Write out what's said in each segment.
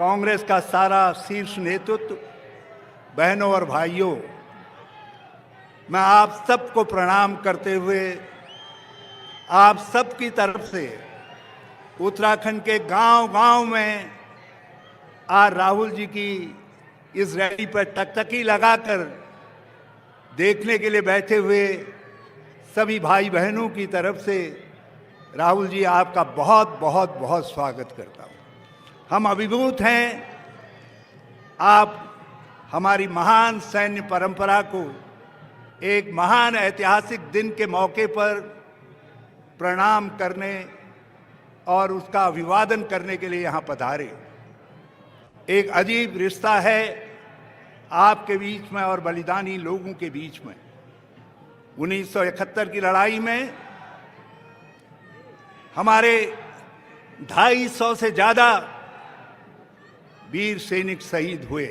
कांग्रेस का सारा शीर्ष नेतृत्व, बहनों और भाइयों, मैं आप सबको प्रणाम करते हुए आप सबकी तरफ से उत्तराखंड के गांव-गांव में आज राहुल जी की इस रैली पर टकटकी लगाकर देखने के लिए बैठे हुए सभी भाई बहनों की तरफ से राहुल जी आपका बहुत बहुत बहुत स्वागत करता हूं। हम अभिभूत हैं, आप हमारी महान सैन्य परंपरा को एक महान ऐतिहासिक दिन के मौके पर प्रणाम करने और उसका अभिवादन करने के लिए यहाँ पधारे। एक अजीब रिश्ता है आपके बीच में और बलिदानी लोगों के बीच में। 1971 की लड़ाई में हमारे 250 से ज़्यादा वीर सैनिक शहीद हुए,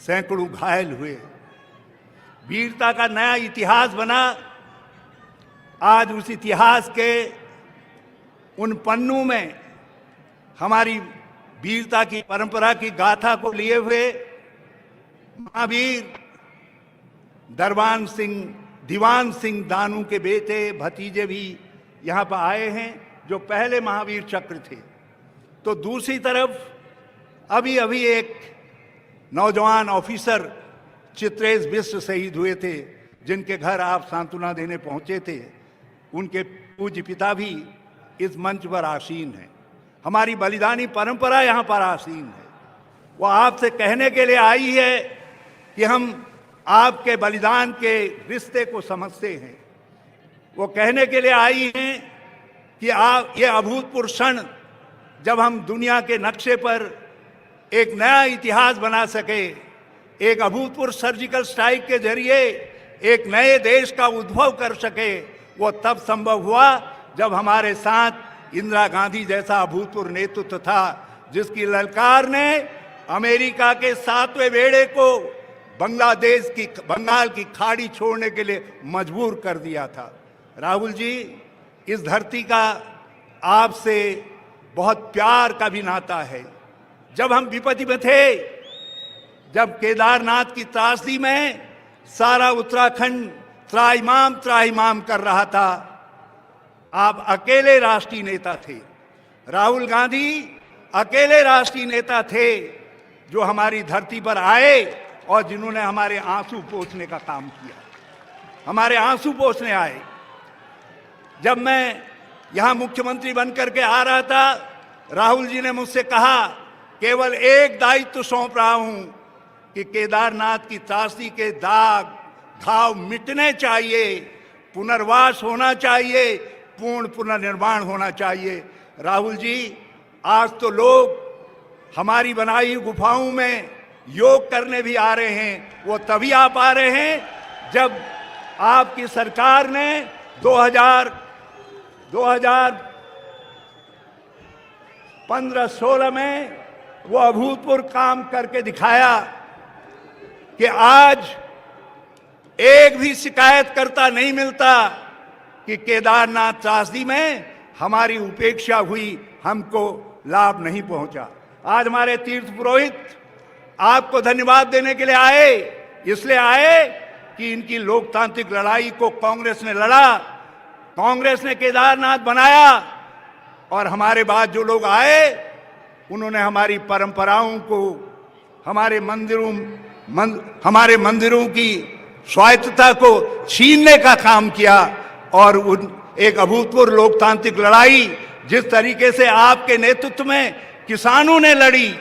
सैकड़ों घायल हुए, वीरता का नया इतिहास बना। आज उस इतिहास के उन पन्नों में हमारी वीरता की परंपरा की गाथा को लिए हुए महावीर दीवान सिंह दानू के बेटे भतीजे भी यहाँ पर आए हैं, जो पहले महावीर चक्र थे। तो दूसरी तरफ अभी अभी एक नौजवान ऑफिसर चित्रेश बिष्ट शहीद हुए थे, जिनके घर आप सांत्वना देने पहुंचे थे। उनके पूज्य पिता भी इस मंच पर आसीन हैं। हमारी बलिदानी परंपरा यहाँ पर आसीन है। वो आपसे कहने के लिए आई है कि हम आपके बलिदान के रिश्ते को समझते हैं। वो कहने के लिए आई हैं कि आप ये अभूतपूर्व क्षण जब हम दुनिया के नक्शे पर एक नया इतिहास बना सके, एक अभूतपूर्व सर्जिकल स्ट्राइक के जरिए एक नए देश का उद्भव कर सके, वो तब संभव हुआ जब हमारे साथ इंदिरा गांधी जैसा अभूतपूर्व नेतृत्व था, जिसकी ललकार ने अमेरिका के 7वें बेड़े को बंगाल की खाड़ी छोड़ने के लिए मजबूर कर दिया था। राहुल जी, इस धरती का आपसे बहुत प्यार का भी नाता है। जब हम विपत्ति में थे, जब केदारनाथ की त्रासदी में सारा उत्तराखंड त्राहिमाम कर रहा था, आप अकेले राष्ट्रीय नेता थे। राहुल गांधी अकेले राष्ट्रीय नेता थे जो हमारी धरती पर आए और जिन्होंने हमारे आंसू पोंछने का काम किया। हमारे आंसू पोंछने आए। जब मैं यहाँ मुख्यमंत्री बनकर के आ रहा था, राहुल जी ने मुझसे कहा, केवल एक दायित्व सौंप रहा हूं कि केदारनाथ की त्रासदी के दाग घाव मिटने चाहिए, पुनर्वास होना चाहिए, पूर्ण पुनर्निर्माण होना चाहिए। राहुल जी, आज तो लोग हमारी बनाई गुफाओं में योग करने भी आ रहे हैं। वो तभी आप आ रहे हैं जब आपकी सरकार ने 2015-16 में वो अभूतपूर्व काम करके दिखाया कि आज एक भी शिकायतकर्ता नहीं मिलता कि केदारनाथ त्रासदी में हमारी उपेक्षा हुई, हमको लाभ नहीं पहुंचा। आज हमारे तीर्थ पुरोहित आपको धन्यवाद देने के लिए आए, इसलिए आए कि इनकी लोकतांत्रिक लड़ाई को कांग्रेस ने लड़ा, कांग्रेस ने केदारनाथ बनाया, और हमारे बाद जो लोग आए उन्होंने हमारी परंपराओं को, हमारे मंदिरों की स्वायत्तता को छीनने का काम किया। और एक अभूतपूर्व लोकतांत्रिक लड़ाई जिस तरीके से आपके नेतृत्व में किसानों ने लड़ी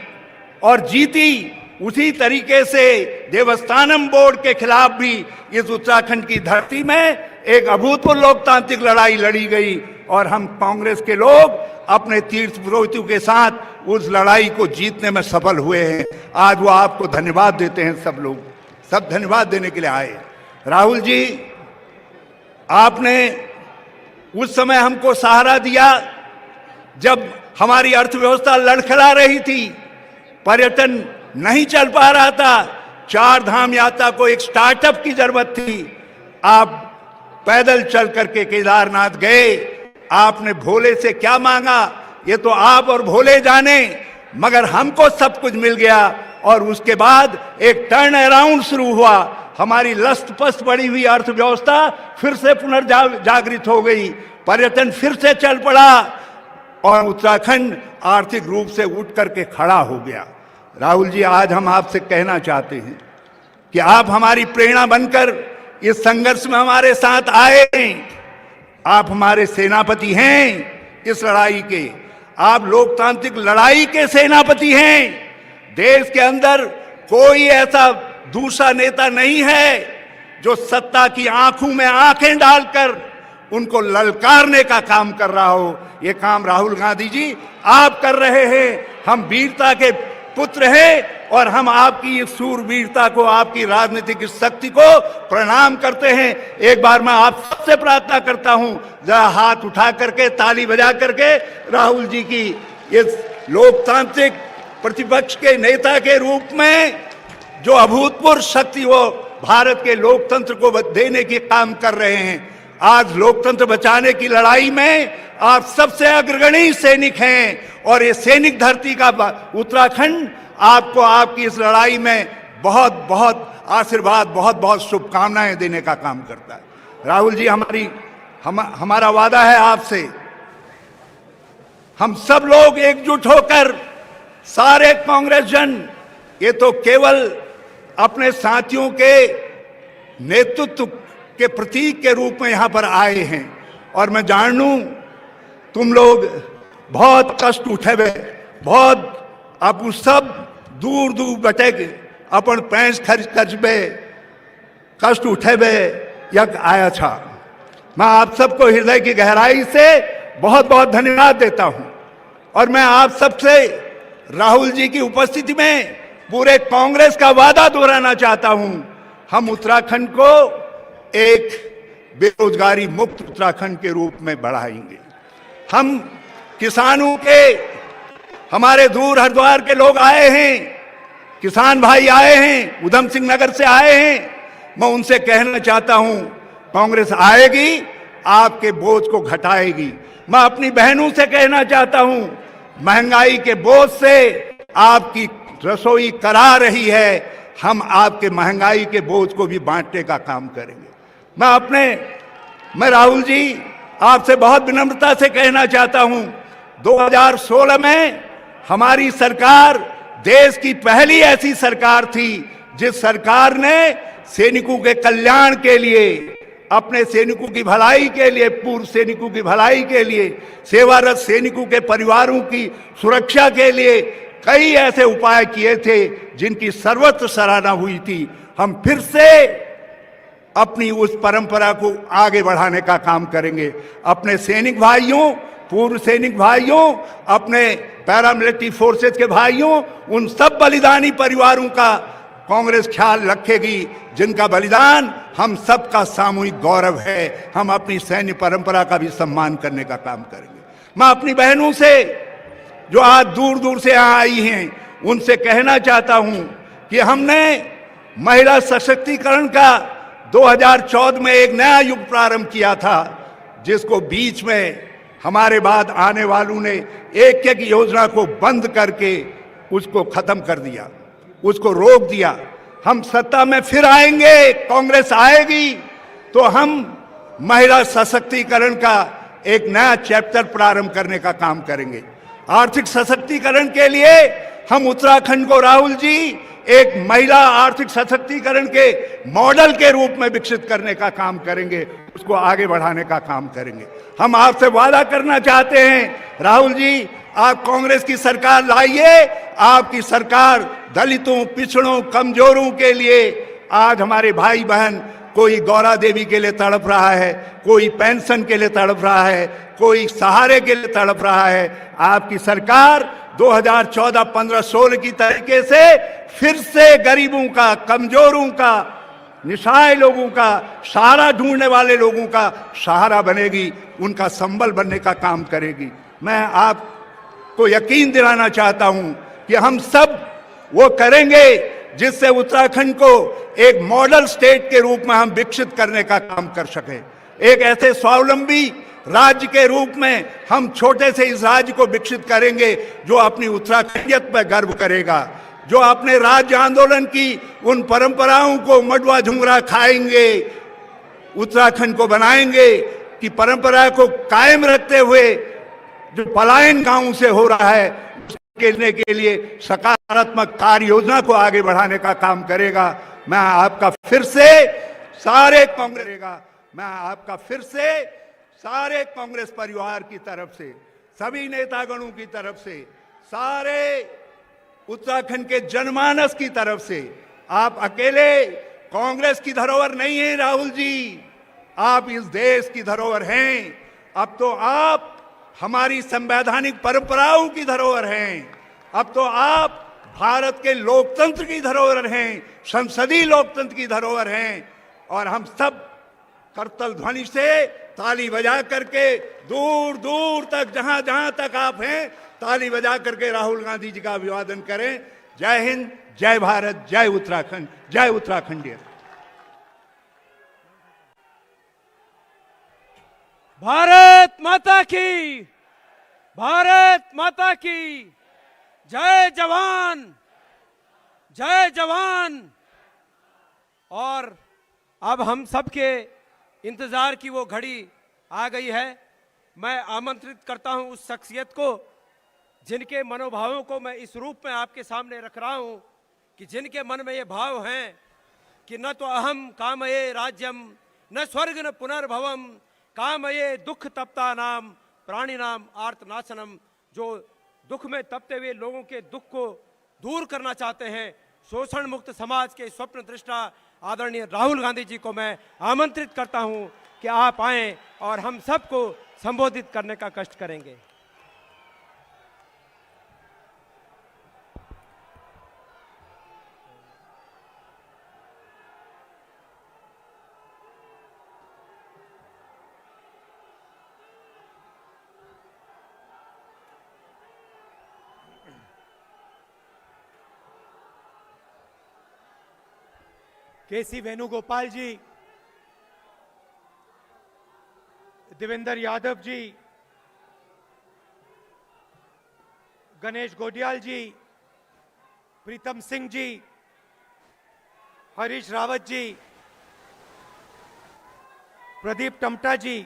और जीती, उसी तरीके से देवस्थानम बोर्ड के खिलाफ भी इस उत्तराखंड की धरती में एक अभूतपूर्व लोकतांत्रिक लड़ाई लड़ी गई। और हम कांग्रेस के लोग अपने तीर्थ पुरोहितों के साथ उस लड़ाई को जीतने में सफल हुए हैं। आज वो आपको धन्यवाद देते हैं। सब लोग सब धन्यवाद देने के लिए आए। राहुल जी, आपने उस समय हमको सहारा दिया जब हमारी अर्थव्यवस्था लड़खड़ा रही थी, पर्यटन नहीं चल पा रहा था, 4 धाम यात्रा को एक स्टार्टअप की जरूरत थी। आप पैदल चल करके केदारनाथ गए। आपने भोले से क्या मांगा, ये तो आप और भोले जाने। मगर हमको सब कुछ मिल गया और उसके बाद एक टर्न अराउंड शुरू हुआ। हमारी लस्त पस्त बढ़ी हुई अर्थव्यवस्था फिर से पुनर्जागृत हो गई, पर्यटन फिर से चल पड़ा और उत्तराखंड आर्थिक रूप से उठ करके खड़ा हो गया। राहुल जी, आज हम आपसे कहना चाहते हैं कि आप हमारी प्रेरणा बनकर इस संघर्ष में हमारे साथ आए। आप हमारे सेनापति हैं इस लड़ाई के, आप लोकतांत्रिक लड़ाई के सेनापति हैं। देश के अंदर कोई ऐसा दूसरा नेता नहीं है जो सत्ता की आंखों में आंखें डालकर उनको ललकारने का काम कर रहा हो। ये काम राहुल गांधी जी आप कर रहे हैं। हम वीरता के पुत्र हैं और हम आपकी इस सूरवीरता को, आपकी राजनीतिक शक्ति को प्रणाम करते हैं। एक बार मैं आप सबसे प्रार्थना करता हूं, जरा हाथ उठा करके, ताली बजा करके राहुल जी की इस लोकतांत्रिक प्रतिपक्ष के नेता के रूप में जो अभूतपूर्व शक्ति वो भारत के लोकतंत्र को देने की काम कर रहे हैं। आज लोकतंत्र बचाने की लड़ाई में आप सबसे अग्रगणी सैनिक हैं और ये सैनिक धरती का उत्तराखंड आपको आपकी इस लड़ाई में बहुत बहुत आशीर्वाद, बहुत बहुत शुभकामनाएं देने का काम करता है। राहुल जी, हमारा वादा है आपसे, हम सब लोग एकजुट होकर, सारे कांग्रेस जन, ये तो केवल अपने साथियों के नेतृत्व के प्रतीक के रूप में यहां पर आए हैं और मैं जान लूं तुम लोग बहुत कष्ट उठेबे, बहुत आप सब दूर दूर बटेगे अपन पैंस खर्च करबे, कष्ट उठेबे यक आया था। मैं आप सबको हृदय की गहराई से बहुत बहुत धन्यवाद देता हूं और मैं आप सबसे राहुल जी की उपस्थिति में पूरे कांग्रेस का वादा दोहराना चाहता हूं। हम उत्तराखंड को एक बेरोजगारी मुक्त उत्तराखंड के रूप में बढ़ाएंगे। हम किसानों के, हमारे दूर हरिद्वार के लोग आए हैं, किसान भाई आए हैं, उधम सिंह नगर से आए हैं, मैं उनसे कहना चाहता हूं कांग्रेस आएगी, आपके बोझ को घटाएगी। मैं अपनी बहनों से कहना चाहता हूं महंगाई के बोझ से आपकी रसोई करा रही है, हम आपके महंगाई के बोझ को भी बांटने का काम करेंगे। मैं राहुल जी आपसे बहुत विनम्रता से कहना चाहता हूं 2016 में हमारी सरकार देश की पहली ऐसी सरकार थी जिस सरकार ने सैनिकों के कल्याण के लिए, अपने सैनिकों की भलाई के लिए, पूर्व सैनिकों की भलाई के लिए, सेवारत सैनिकों के परिवारों की सुरक्षा के लिए कई ऐसे उपाय किए थे जिनकी सर्वत्र सराहना हुई थी। हम फिर से अपनी उस परंपरा को आगे बढ़ाने का काम करेंगे। अपने सैनिक भाइयों, पूर्व सैनिक भाइयों, अपने पैरामिलिट्री फोर्सेस के भाइयों, उन सब बलिदानी परिवारों का कांग्रेस ख्याल रखेगी जिनका बलिदान हम सबका सामूहिक गौरव है। हम अपनी सैन्य परंपरा का भी सम्मान करने का काम करेंगे। मैं अपनी बहनों से जो आज दूर दूर से यहाँ आई हैं उनसे कहना चाहता हूँ कि हमने महिला सशक्तिकरण का 2014 में एक नया युग प्रारंभ किया था, जिसको बीच में हमारे बाद आने वालों ने एक एक योजना को बंद करके उसको खत्म कर दिया, उसको रोक दिया। हम सत्ता में फिर आएंगे, कांग्रेस आएगी तो हम महिला सशक्तिकरण का एक नया चैप्टर प्रारंभ करने का काम करेंगे। आर्थिक सशक्तिकरण के लिए हम उत्तराखंड को, राहुल जी, एक महिला आर्थिक सशक्तिकरण के मॉडल के रूप में विकसित करने का काम करेंगे, उसको आगे बढ़ाने का काम करेंगे। हम आपसे वादा करना चाहते हैं राहुल जी, आप कांग्रेस की सरकार लाइए। आपकी सरकार दलितों, पिछड़ों, कमजोरों के लिए, आज हमारे भाई बहन कोई गौरा देवी के लिए तड़प रहा है, कोई पेंशन के लिए तड़प रहा है, कोई सहारे के लिए तड़प रहा है। आपकी सरकार 2014, 15, 16 की तरीके से फिर से गरीबों का, कमजोरों का, निशाए लोगों का, सहारा ढूंढने वाले लोगों का सहारा बनेगी, उनका संबल बनने का काम करेगी। मैं आपको यकीन दिलाना चाहता हूं कि हम सब वो करेंगे जिससे उत्तराखंड को एक मॉडल स्टेट के रूप में हम विकसित करने का काम कर सकें। एक ऐसे स्वावलंबी राज्य के रूप में हम छोटे से इस राज्य को विकसित करेंगे जो अपनी उत्तराखंडियत पर गर्व करेगा, जो अपने राज्य आंदोलन की उन परंपराओं को मडवा झुमरा खाएंगे, उत्तराखंड को बनाएंगे कि परंपरा को कायम रखते हुए जो पलायन गांव से हो रहा है के लिए सकारात्मक कार्य योजना को आगे बढ़ाने का काम करेगा। मैं आपका फिर से सारे कांग्रेस परिवार की तरफ से, सभी नेतागणों की तरफ से, सारे उत्तराखंड के जनमानस की तरफ से, आप अकेले कांग्रेस की धरोहर नहीं है राहुल जी, आप इस देश की धरोहर हैं। अब तो आप हमारी संवैधानिक परंपराओं की धरोहर हैं, अब तो आप भारत के लोकतंत्र की धरोहर हैं, संसदीय लोकतंत्र की धरोहर हैं। और हम सब करतल ध्वनि से ताली बजा करके दूर दूर तक, जहां जहां तक आप हैं, ताली बजा करके राहुल गांधी जी का अभिवादन करें। जय हिंद, जय भारत, जय उत्तराखंड, जय उत्तराखंडियत। भारत माता की, भारत माता की, जय जवान, जय जवान। और अब हम सबके इंतजार की वो घड़ी आ गई है। मैं आमंत्रित करता हूं उस शख्सियत को जिनके मनोभावों को मैं इस रूप में आपके सामने रख रहा हूं, कि जिनके मन में ये भाव हैं कि न तो अहम कामये राज्यम, न स्वर्ग न पुनर्भवम, कामये दुख तप्ता नाम प्राणी नाम आर्तनाशनम। जो दुख में तपते हुए लोगों के दुख को दूर करना चाहते हैं, शोषण मुक्त समाज के स्वप्न दृष्टा आदरणीय राहुल गांधी जी को मैं आमंत्रित करता हूं कि आप आएं और हम सबको संबोधित करने का कष्ट करेंगे। केसी वेणुगोपाल जी, देवेंद्र यादव जी, गणेश गोडियाल जी, प्रीतम सिंह जी, हरीश रावत जी, प्रदीप टमटा जी,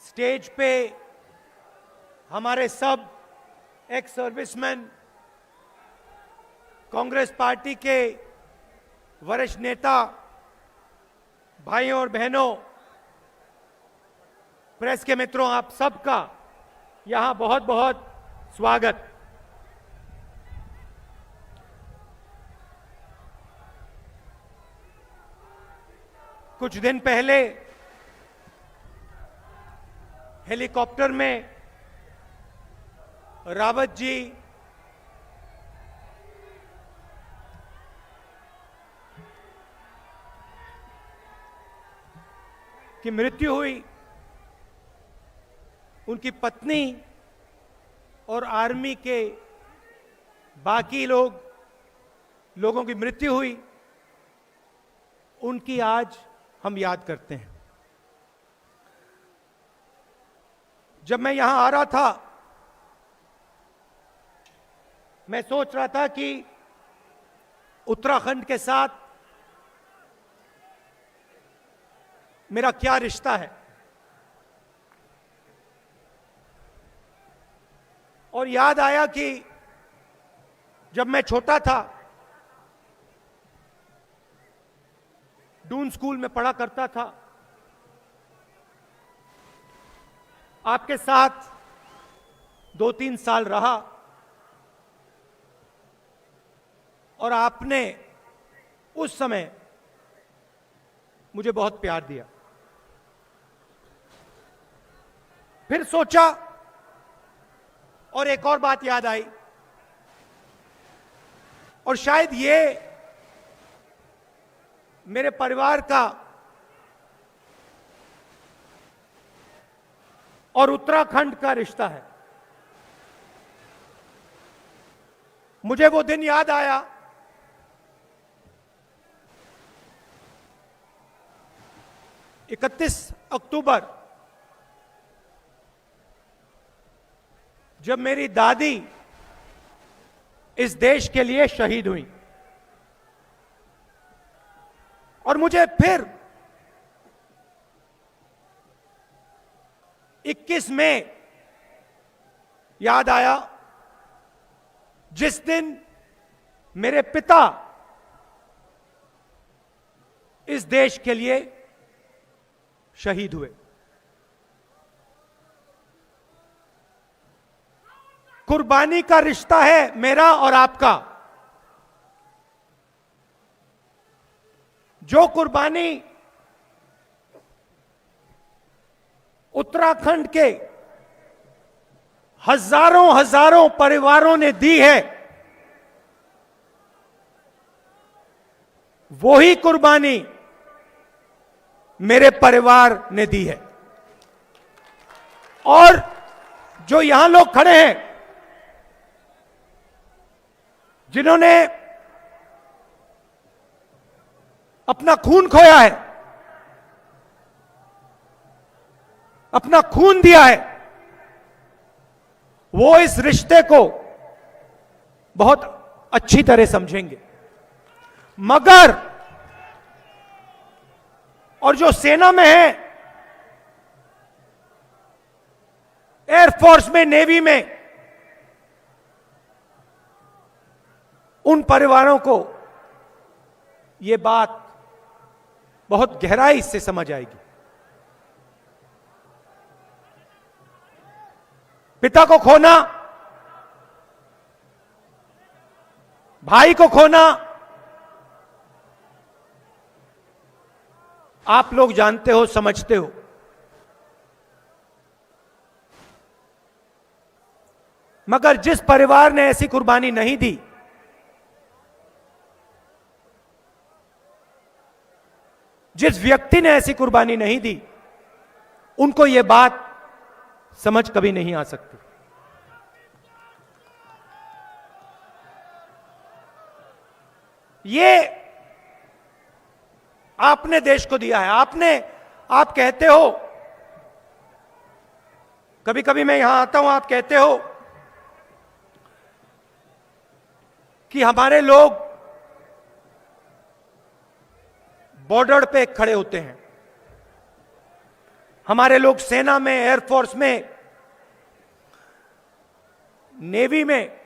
स्टेज पे हमारे सब एक्स सर्विसमैन, कांग्रेस पार्टी के वरिष्ठ नेता, भाइयों और बहनों, प्रेस के मित्रों, आप सबका यहां बहुत बहुत स्वागत। कुछ दिन पहले हेलीकॉप्टर में रावत जी की मृत्यु हुई, उनकी पत्नी और आर्मी के बाकी लोगों की मृत्यु हुई। उनकी आज हम याद करते हैं। जब मैं यहां आ रहा था, मैं सोच रहा था कि उत्तराखंड के साथ मेरा क्या रिश्ता है, और याद आया कि जब मैं छोटा था, डून स्कूल में पढ़ा करता था, आपके साथ 2-3 साल रहा, और आपने उस समय मुझे बहुत प्यार दिया। फिर सोचा, और एक और बात याद आई, और शायद ये मेरे परिवार का और उत्तराखंड का रिश्ता है। मुझे वो दिन याद आया 31 अक्टूबर जब मेरी दादी इस देश के लिए शहीद हुई और मुझे फिर 21 मई याद आया, जिस दिन मेरे पिता इस देश के लिए शहीद हुए। कुर्बानी का रिश्ता है मेरा और आपका। जो कुर्बानी उत्तराखंड के हजारों हजारों परिवारों ने दी है, वो ही कुर्बानी मेरे परिवार ने दी है। और जो यहां लोग खड़े हैं जिन्होंने अपना खून खोया है, अपना खून दिया है, वो इस रिश्ते को बहुत अच्छी तरह समझेंगे। मगर और जो सेना में है, एयरफोर्स में, नेवी में, उन परिवारों को यह बात बहुत गहराई से समझ आएगी। पिता को खोना, भाई को खोना, आप लोग जानते हो, समझते हो। मगर जिस परिवार ने ऐसी कुर्बानी नहीं दी, जिस व्यक्ति ने ऐसी कुर्बानी नहीं दी, उनको यह बात समझ कभी नहीं आ सकती। ये आपने देश को दिया है। आप कहते हो, कभी कभी मैं यहां आता हूं, आप कहते हो कि हमारे लोग बॉर्डर पे खड़े होते हैं, हमारे लोग सेना में, एयरफोर्स में, नेवी में।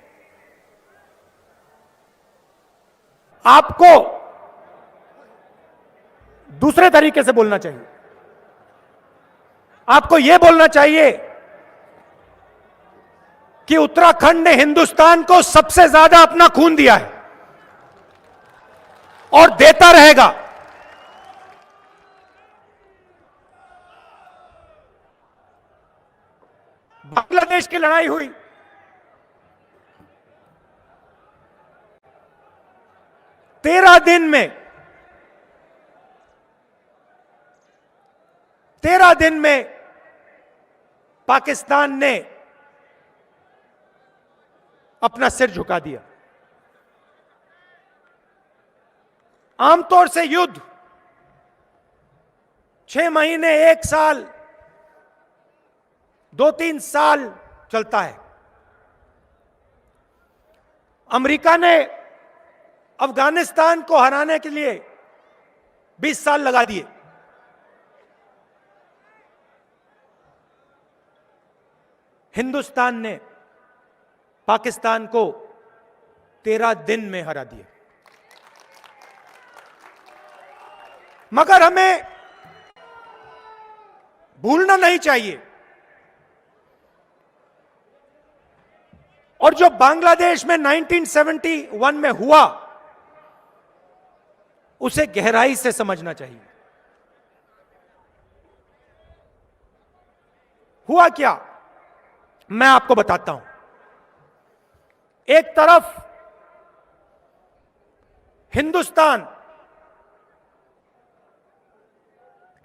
आपको दूसरे तरीके से बोलना चाहिए। आपको यह बोलना चाहिए कि उत्तराखंड ने हिंदुस्तान को सबसे ज्यादा अपना खून दिया है और देता रहेगा। बांग्लादेश की लड़ाई हुई, तेरह दिन में पाकिस्तान ने अपना सिर झुका दिया। आमतौर से युद्ध 6 महीने, 1 साल, 2-3 साल चलता है। अमेरिका ने अफगानिस्तान को हराने के लिए 20 साल लगा दिए। हिंदुस्तान ने पाकिस्तान को 13 दिन में हरा दिया। मगर हमें भूलना नहीं चाहिए, और जो बांग्लादेश में 1971 में हुआ, उसे गहराई से समझना चाहिए। हुआ क्या, मैं आपको बताता हूं। एक तरफ हिंदुस्तान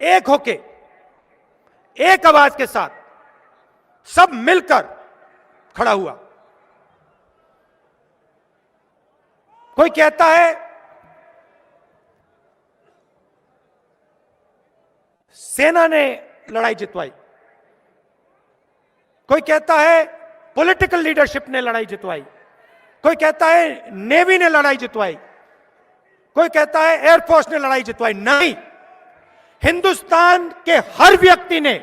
एक होके, एक आवाज के साथ, सब मिलकर खड़ा हुआ। कोई कहता है सेना ने लड़ाई जितवाई, कोई कहता है पॉलिटिकल लीडरशिप ने लड़ाई जितवाई, कोई कहता है नेवी ने लड़ाई जितवाई, कोई कहता है एयरफोर्स ने लड़ाई जितवाई। नहीं, हिंदुस्तान के हर व्यक्ति ने,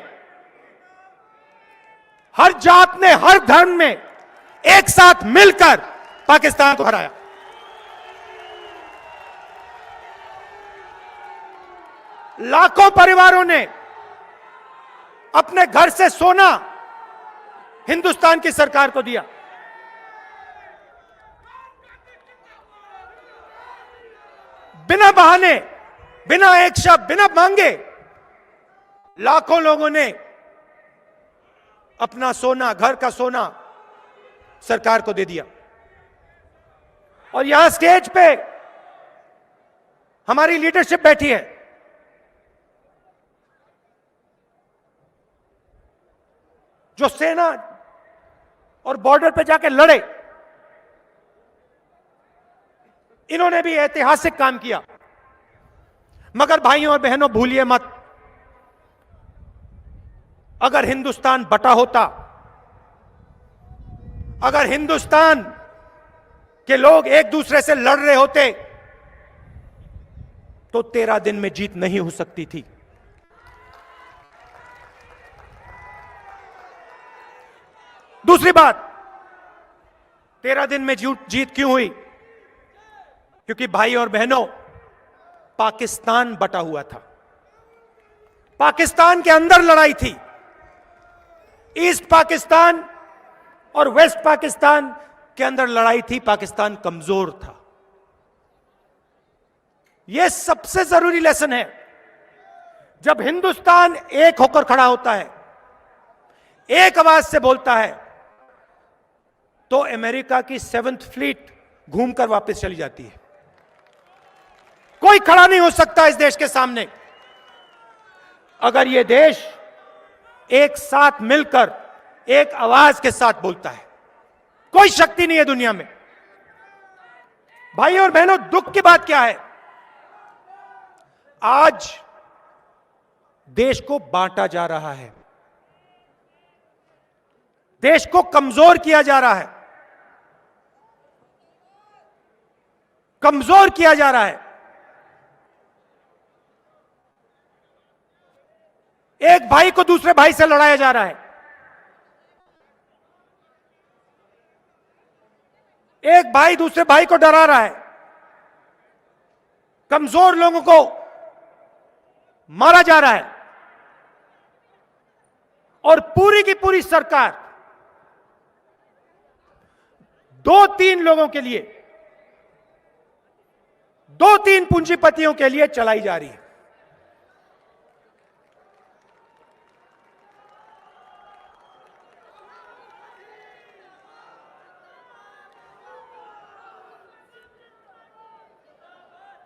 हर जात ने, हर धर्म में एक साथ मिलकर पाकिस्तान को हराया। लाखों परिवारों ने अपने घर से सोना हिंदुस्तान की सरकार को दिया। बिना बहाने, बिना एक शब्द, बिना मांगे लाखों लोगों ने अपना सोना, घर का सोना सरकार को दे दिया। और यहां स्टेज पे हमारी लीडरशिप बैठी है, जो सेना और बॉर्डर पे जाके लड़े। इन्होंने भी ऐतिहासिक काम किया। मगर भाइयों और बहनों, भूलिए मत, अगर हिंदुस्तान बटा होता, अगर हिंदुस्तान के लोग एक दूसरे से लड़ रहे होते, तो 13 दिन में जीत नहीं हो सकती थी। दूसरी बात, 13 दिन में जीत क्यों हुई? क्योंकि भाई और बहनों, पाकिस्तान बटा हुआ था। पाकिस्तान के अंदर लड़ाई थी। ईस्ट पाकिस्तान और वेस्ट पाकिस्तान के अंदर लड़ाई थी। पाकिस्तान कमजोर था। यह सबसे जरूरी लेसन है। जब हिंदुस्तान एक होकर खड़ा होता है, एक आवाज से बोलता है, तो अमेरिका की 7th फ्लीट घूमकर वापस चली जाती है। कोई खड़ा नहीं हो सकता इस देश के सामने अगर यह देश एक साथ मिलकर एक आवाज के साथ बोलता है। कोई शक्ति नहीं है दुनिया में। भाइयों और बहनों, दुख की बात क्या है? आज देश को बांटा जा रहा है, देश को कमजोर किया जा रहा है, कमजोर किया जा रहा है। एक भाई को दूसरे भाई से लड़ाया जा रहा है। एक भाई दूसरे भाई को डरा रहा है। कमजोर लोगों को मारा जा रहा है। और पूरी की पूरी सरकार 2-3 लोगों के लिए, 2-3 पूंजीपतियों के लिए चलाई जा रही है।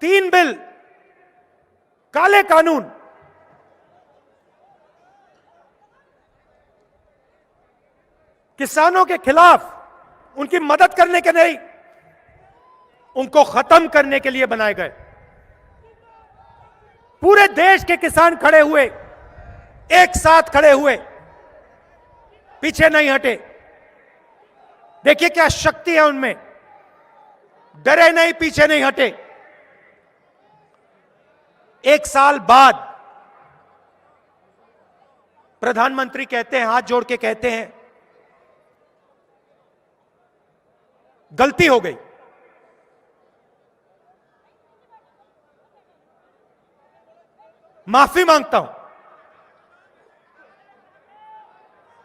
तीन बिल, काले कानून, किसानों के खिलाफ, उनकी मदद करने के नहीं, उनको खत्म करने के लिए बनाए गए। पूरे देश के किसान खड़े हुए, एक साथ खड़े हुए, पीछे नहीं हटे। देखिए क्या शक्ति है उनमें। डरे नहीं, पीछे नहीं हटे। एक साल बाद प्रधानमंत्री कहते हैं, हाथ जोड़ के कहते हैं, गलती हो गई, माफी मांगता हूं।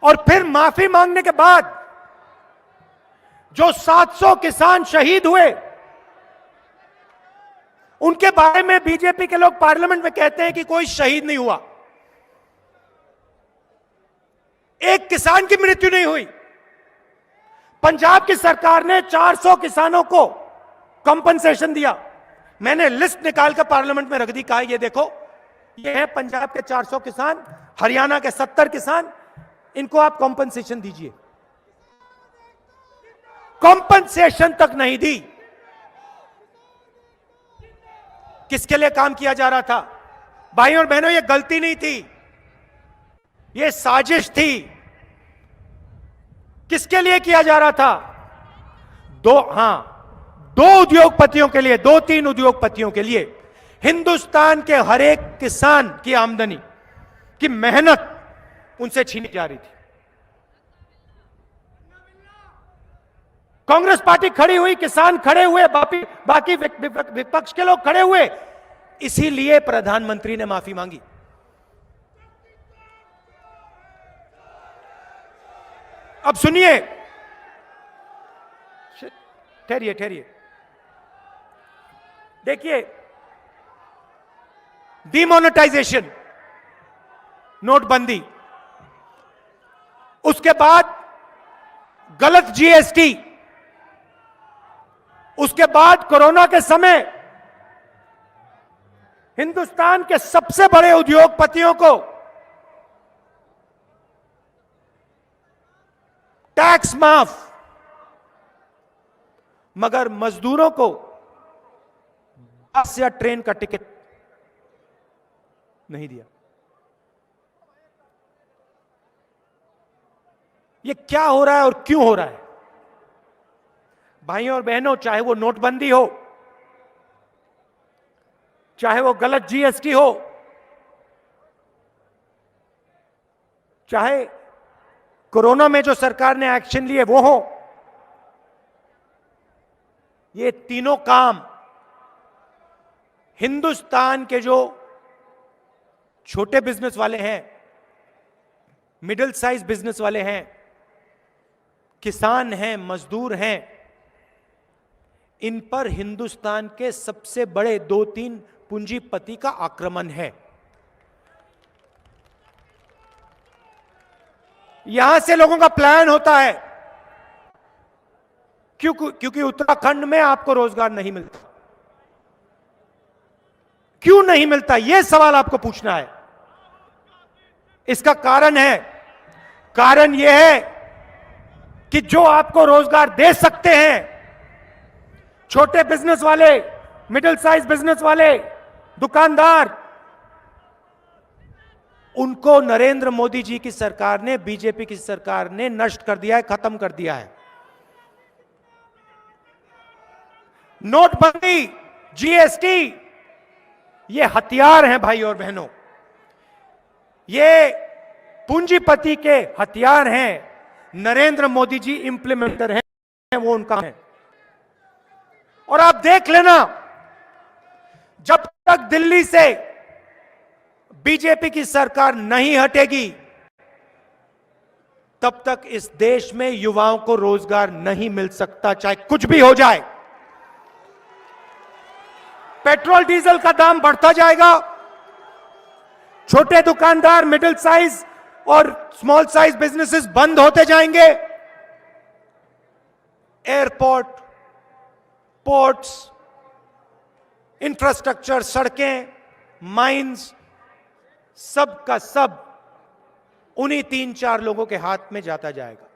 और फिर माफी मांगने के बाद जो 700 किसान शहीद हुए, उनके बारे में बीजेपी के लोग पार्लियामेंट में कहते हैं कि कोई शहीद नहीं हुआ, एक किसान की मृत्यु नहीं हुई। पंजाब की सरकार ने 400 किसानों को कंपनसेशन दिया। मैंने लिस्ट निकालकर पार्लियामेंट में रख दी, कहा ये देखो, ये है पंजाब के 400 किसान, हरियाणा के 70 किसान, इनको आप कंपनसेशन दीजिए। कंपनसेशन तक नहीं दी। किसके लिए काम किया जा रहा था? भाइयों और बहनों, ये गलती नहीं थी, ये साजिश थी। किसके लिए किया जा रहा था? दो उद्योगपतियों के लिए, 2-3 उद्योगपतियों के लिए। हिंदुस्तान के हर एक किसान की आमदनी की मेहनत उनसे छीनी जा रही थी। कांग्रेस पार्टी खड़ी हुई, किसान खड़े हुए, बाकी विपक्ष के लोग खड़े हुए, इसीलिए प्रधानमंत्री ने माफी मांगी। अब सुनिए, ठहरिए, देखिए, डिमोनेटाइजेशन, नोटबंदी, उसके बाद गलत जीएसटी, उसके बाद कोरोना के समय हिंदुस्तान के सबसे बड़े उद्योगपतियों को टैक्स माफ, मगर मजदूरों को बस या ट्रेन का टिकट नहीं दिया। ये क्या हो रहा है और क्यों हो रहा है? भाइयों और बहनों, चाहे वो नोटबंदी हो, चाहे वो गलत जीएसटी हो, चाहे कोरोना में जो सरकार ने एक्शन लिए वो हो, ये तीनों काम हिंदुस्तान के जो छोटे बिजनेस वाले हैं, मिडिल साइज बिजनेस वाले हैं, किसान हैं, मजदूर हैं, इन पर हिंदुस्तान के सबसे बड़े 2-3 पूंजीपति का आक्रमण है। यहां से लोगों का प्लान होता है, क्योंकि उत्तराखंड में आपको रोजगार नहीं मिलता। क्यों नहीं मिलता, यह सवाल आपको पूछना है। इसका कारण यह है कि जो आपको रोजगार दे सकते हैं, छोटे बिजनेस वाले, मिडिल साइज बिजनेस वाले, दुकानदार, उनको नरेंद्र मोदी जी की सरकार ने, बीजेपी की सरकार ने नष्ट कर दिया है, खत्म कर दिया है। नोटबंदी, जीएसटी, ये हथियार हैं भाई और बहनों, ये पूंजीपति के हथियार हैं। नरेंद्र मोदी जी इंप्लीमेंटर हैं, वो उनका है। और आप देख लेना, जब तक दिल्ली से बीजेपी की सरकार नहीं हटेगी, तब तक इस देश में युवाओं को रोजगार नहीं मिल सकता, चाहे कुछ भी हो जाए। पेट्रोल डीजल का दाम बढ़ता जाएगा, छोटे दुकानदार, मिडिल साइज और स्मॉल साइज बिजनेसेस बंद होते जाएंगे। एयरपोर्ट, पोर्ट्स, इंफ्रास्ट्रक्चर, सड़कें, माइंस, सब का सब उन्हीं 3-4 लोगों के हाथ में जाता जाएगा।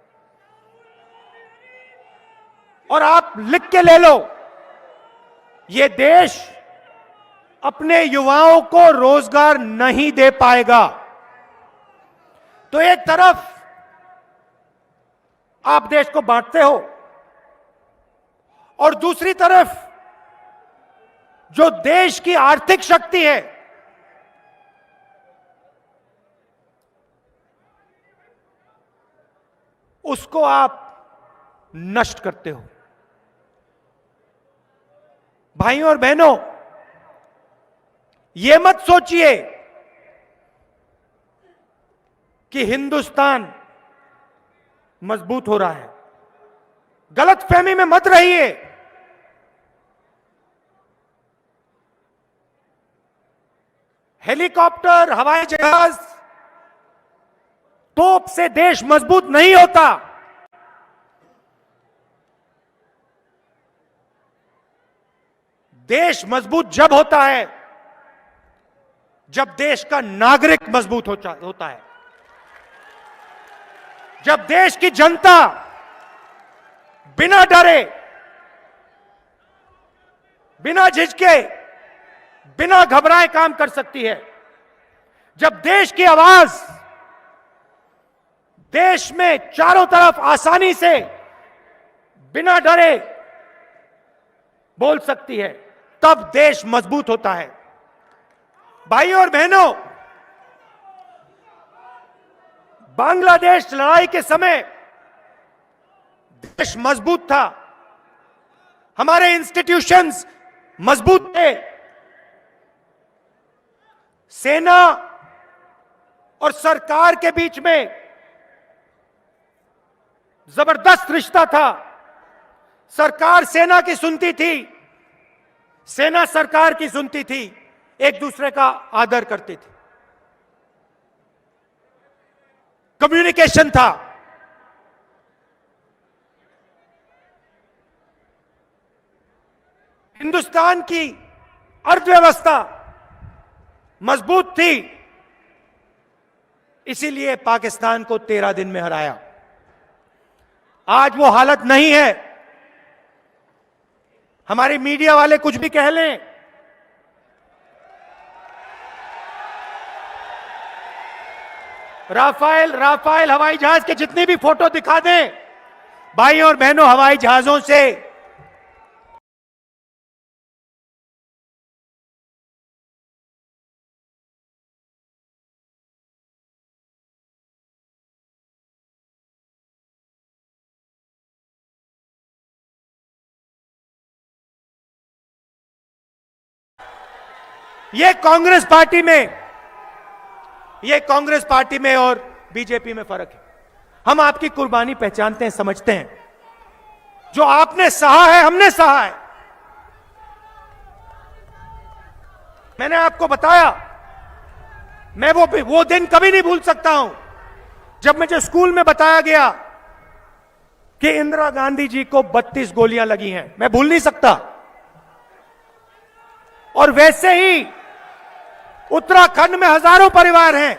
और आप लिख के ले लो, यह देश अपने युवाओं को रोजगार नहीं दे पाएगा। तो एक तरफ आप देश को बांटते हो, और दूसरी तरफ जो देश की आर्थिक शक्ति है, उसको आप नष्ट करते हो। भाइयों और बहनों, यह मत सोचिए कि हिंदुस्तान मजबूत हो रहा है, गलतफहमी में मत रहिए। हेलीकॉप्टर, हवाई जहाज, तोप से देश मजबूत नहीं होता। देश मजबूत जब होता है जब देश का नागरिक मजबूत होता है, जब देश की जनता बिना डरे, बिना झिझके, बिना घबराए काम कर सकती है। जब देश की आवाज देश में चारों तरफ आसानी से बिना डरे बोल सकती है, तब देश मजबूत होता है। भाइयों और बहनों, बांग्लादेश लड़ाई के समय देश मजबूत था, हमारे इंस्टीट्यूशंस मजबूत थे, सेना और सरकार के बीच में जबरदस्त रिश्ता था। सरकार सेना की सुनती थी, सेना सरकार की सुनती थी, एक दूसरे का आदर करती थी, कम्युनिकेशन था। हिंदुस्तान की अर्थव्यवस्था मजबूत थी, इसीलिए पाकिस्तान को 13 दिन में हराया। आज वो हालत नहीं है। हमारे मीडिया वाले कुछ भी कह लें, राफेल हवाई जहाज के जितनी भी फोटो दिखा दें, भाइयों और बहनों, हवाई जहाजों से ये कांग्रेस पार्टी में और बीजेपी में फर्क है। हम आपकी कुर्बानी पहचानते हैं, समझते हैं। जो आपने सहा है, हमने सहा है। मैंने आपको बताया, मैं वो दिन कभी नहीं भूल सकता हूं जब मुझे स्कूल में बताया गया कि इंदिरा गांधी जी को 32 गोलियां लगी हैं। मैं भूल नहीं सकता। और वैसे ही उत्तराखंड में हजारों परिवार हैं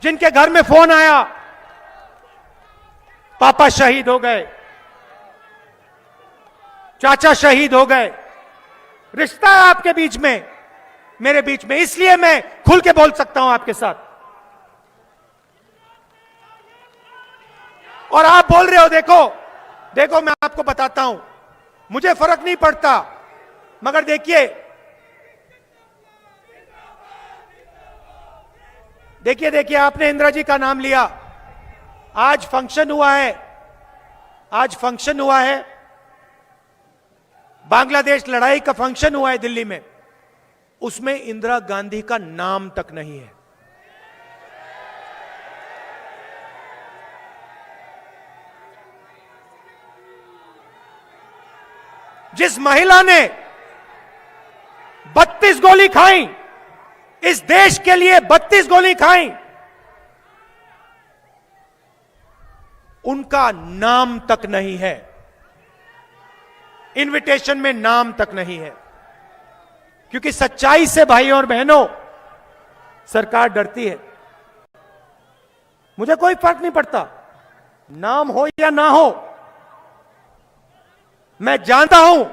जिनके घर में फोन आया, पापा शहीद हो गए, चाचा शहीद हो गए। रिश्ता है आपके बीच में, मेरे बीच में, इसलिए मैं खुल के बोल सकता हूं आपके साथ। और आप बोल रहे हो, देखो मैं आपको बताता हूं, मुझे फर्क नहीं पड़ता, मगर देखिए आपने इंदिरा जी का नाम लिया। आज फंक्शन हुआ है, बांग्लादेश लड़ाई का फंक्शन हुआ है दिल्ली में, उसमें इंदिरा गांधी का नाम तक नहीं है। जिस महिला ने 32 गोली खाई, इस देश के लिए 32 गोली खाई, उनका नाम तक नहीं है, इनविटेशन में नाम तक नहीं है। क्योंकि सच्चाई से भाइयों और बहनों सरकार डरती है। मुझे कोई फर्क नहीं पड़ता, नाम हो या ना हो। मैं जानता हूं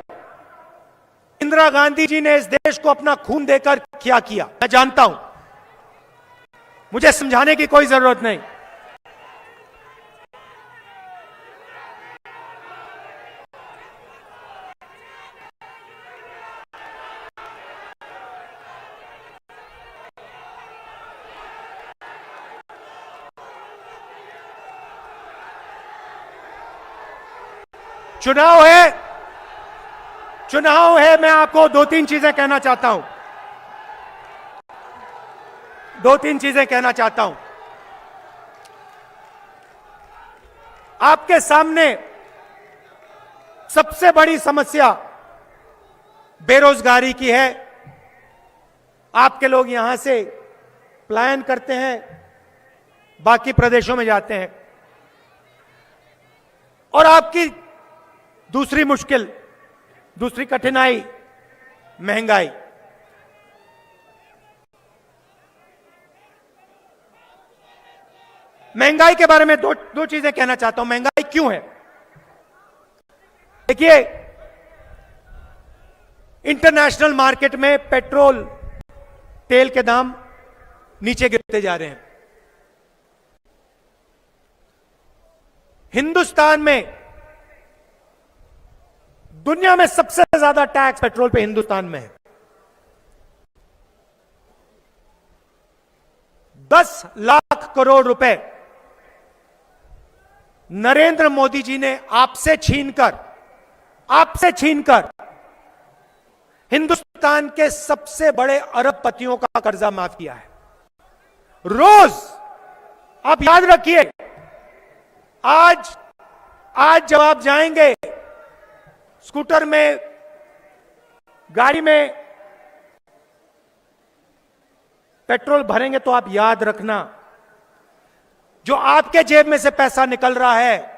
इंदिरा गांधी जी ने इस देश को अपना खून देकर क्या किया, मैं जानता हूं। मुझे समझाने की कोई जरूरत नहीं। चुनाव है, मैं आपको 2-3 चीजें कहना चाहता हूं। आपके सामने सबसे बड़ी समस्या बेरोजगारी की है। आपके लोग यहां से पलायन करते हैं, बाकी प्रदेशों में जाते हैं। और आपकी दूसरी मुश्किल, दूसरी कठिनाई, महंगाई। महंगाई के बारे में दो चीजें कहना चाहता हूं। महंगाई क्यों है? देखिए, इंटरनेशनल मार्केट में पेट्रोल तेल के दाम नीचे गिरते जा रहे हैं। हिंदुस्तान में दुनिया में सबसे ज्यादा टैक्स पेट्रोल पे हिंदुस्तान में है। 10 लाख करोड़ रुपए नरेंद्र मोदी जी ने आपसे छीनकर हिंदुस्तान के सबसे बड़े अरबपतियों का कर्जा माफ किया है। रोज आप याद रखिए, आज जब आप जाएंगे स्कूटर में, गाड़ी में पेट्रोल भरेंगे, तो आप याद रखना, जो आपके जेब में से पैसा निकल रहा है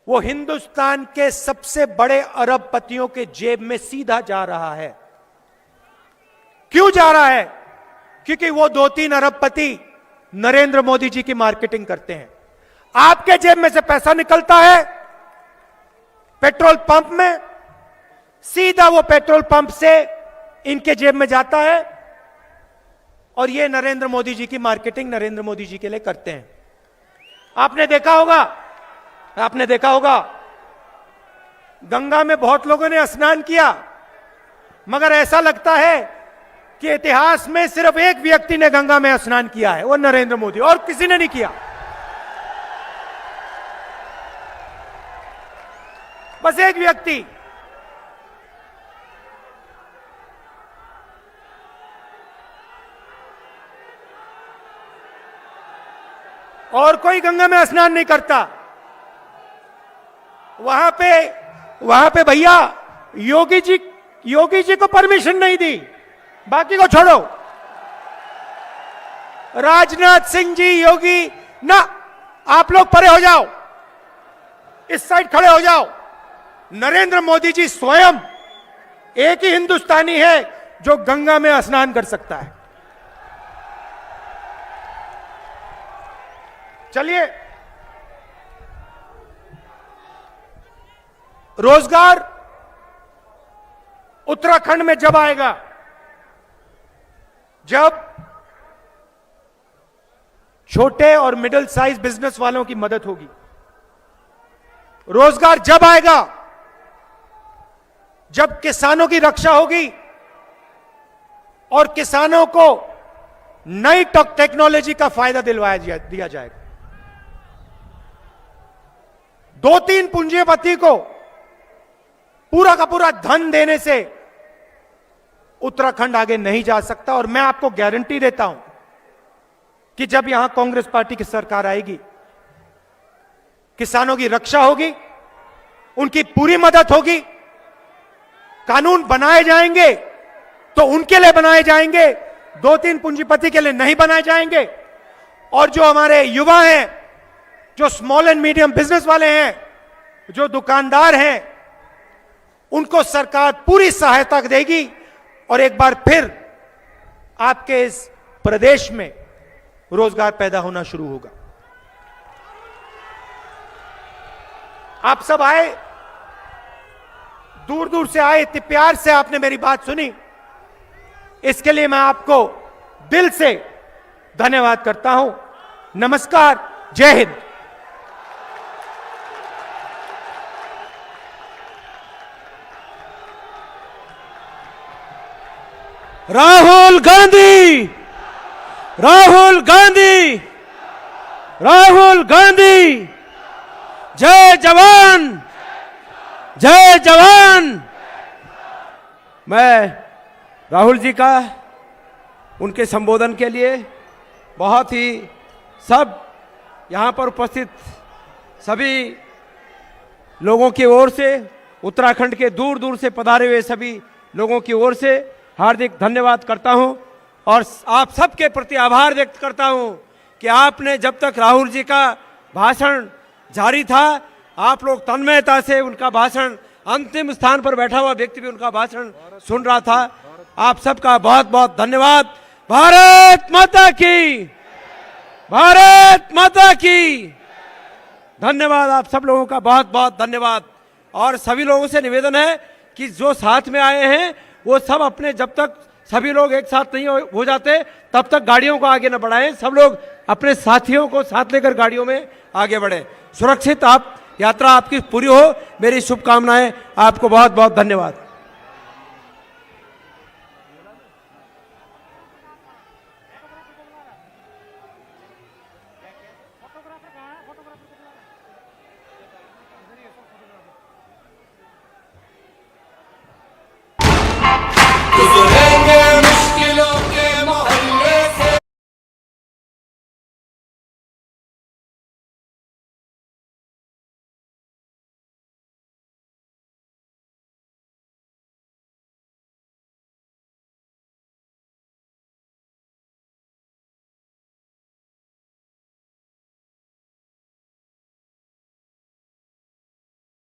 वो हिंदुस्तान के सबसे बड़े अरबपतियों के जेब में सीधा जा रहा है। क्यों जा रहा है? क्योंकि वो 2-3 अरबपति नरेंद्र मोदी जी की मार्केटिंग करते हैं। आपके जेब में से पैसा निकलता है पेट्रोल पंप में, सीधा वो पेट्रोल पंप से इनके जेब में जाता है, और ये नरेंद्र मोदी जी की मार्केटिंग नरेंद्र मोदी जी के लिए करते हैं। आपने देखा होगा गंगा में बहुत लोगों ने स्नान किया, मगर ऐसा लगता है कि इतिहास में सिर्फ एक व्यक्ति ने गंगा में स्नान किया है, वो नरेंद्र मोदी, और किसी ने नहीं किया। बस एक व्यक्ति। और कोई गंगा में स्नान नहीं करता। वहां पे भैया योगी जी को परमिशन नहीं दी, बाकी को छोड़ो। राजनाथ सिंह जी, योगी ना, आप लोग परे हो जाओ, इस साइड खड़े हो जाओ। नरेंद्र मोदी जी स्वयं एक ही हिंदुस्तानी है जो गंगा में स्नान कर सकता है। चलिए, रोजगार उत्तराखंड में जब आएगा, जब छोटे और मिडिल साइज बिजनेस वालों की मदद होगी, रोजगार जब आएगा, जब किसानों की रक्षा होगी और किसानों को नई टेक्नोलॉजी का फायदा दिया जाएगा। 2-3 पूंजीपति को पूरा का पूरा धन देने से उत्तराखंड आगे नहीं जा सकता। और मैं आपको गारंटी देता हूं कि जब यहां कांग्रेस पार्टी की सरकार आएगी, किसानों की रक्षा होगी, उनकी पूरी मदद होगी। कानून बनाए जाएंगे तो उनके लिए बनाए जाएंगे, 2-3 पूंजीपति के लिए नहीं बनाए जाएंगे। और जो हमारे युवा हैं, जो स्मॉल एंड मीडियम बिजनेस वाले हैं, जो दुकानदार हैं, उनको सरकार पूरी सहायता देगी। और एक बार फिर आपके इस प्रदेश में रोजगार पैदा होना शुरू होगा। आप सब आए, दूर दूर से आए, इतने प्यार से आपने मेरी बात सुनी, इसके लिए मैं आपको दिल से धन्यवाद करता हूं। नमस्कार, जय हिंद। राहुल गांधी, राहुल गांधी, राहुल गांधी, जय जवान, जय जवान। मैं राहुल जी का उनके संबोधन के लिए बहुत ही सब यहाँ पर उपस्थित सभी लोगों की ओर से, उत्तराखंड के दूर दूर से पधारे हुए सभी लोगों की ओर से हार्दिक धन्यवाद करता हूं। और आप सबके प्रति आभार व्यक्त करता हूं कि आपने जब तक राहुल जी का भाषण जारी था, आप लोग तन्मयता से उनका भाषण, अंतिम स्थान पर बैठा हुआ व्यक्ति भी उनका भाषण सुन रहा था। आप सबका बहुत बहुत धन्यवाद। भारत माता की, भारत माता की। धन्यवाद, आप सब लोगों का बहुत बहुत धन्यवाद। और सभी लोगों से निवेदन है कि जो साथ में आए हैं वो सब अपने जब तक सभी लोग एक साथ नहीं हो जाते, तब तक गाड़ियों को आगे न बढ़ाएं। सब लोग अपने साथियों को साथ लेकर गाड़ियों में आगे बढ़ें। सुरक्षित आप यात्रा आपकी पूरी हो, मेरी शुभकामनाएं। आपको बहुत बहुत धन्यवाद। Cause